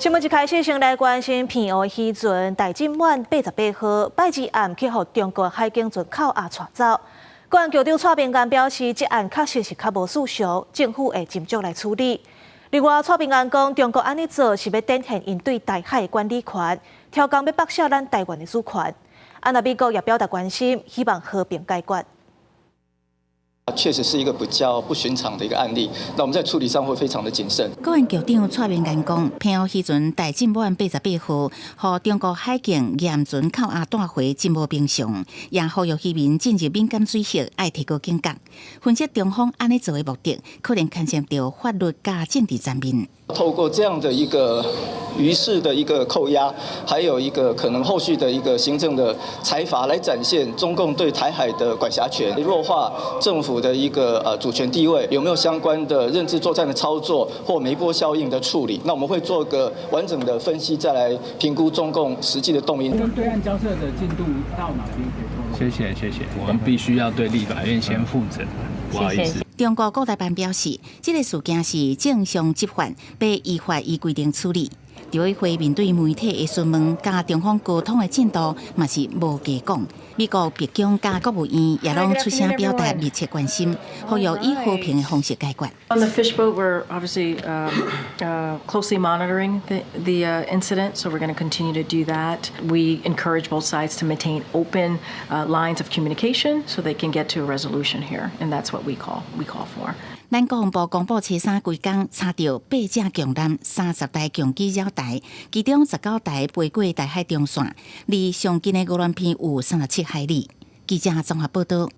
新闻一开始，先来关心平湖渔船大进晚88号拜二暗去互中国海警船扣押带走。公安局长蔡炳安表示，这案确实是较无事实，政府会斟酌来处理。另外，蔡炳安讲，中国安尼做是要展现因对台海的管理权，挑工要剥削咱台湾的主权。那美国也表达关心，希望和平解决。 确实是一个比较不寻常的一个案例，那我们在处理上会非常的谨慎。公安局长蔡炳安讲，平湖渔船大进晚88号，互中国海警严船扣押带回真无平常，也呼吁渔民进入敏感水域爱提高警觉。分析中方安尼做的目的，可能牵涉到法律加政治层面。 透过这样的一个于事的一个扣押，还有一个可能后续的一个行政的裁罚，来展现中共对台海的管辖权，弱化政府的一个主权地位，有没有相关的认知作战的操作或微波效应的处理？那我们会做个完整的分析，再来评估中共实际的动因。跟对岸交涉的进度到哪边可以透露？谢谢，我们必须要对立法院先负责，不好意思。 中国国台办表示，这个事件是正常执法，被依法依规定处理。陆委会面对媒体的询问，加中方沟通的进度，嘛是无加讲。美国白宫加国务院也拢出声表达密切关心，呼吁以和平的方式解决。 On the fish boat, we're obviously closely monitoring the incident, so we're going to continue to do that. We encourage both sides to maintain open lines of communication so they can get to a resolution here, and that's what we call for. 咱国防部公布初三规工查到8架强舰、30台强机绕台，其中19台飞过台海中线，离上近的俄罗片有37海里。记者综合报道。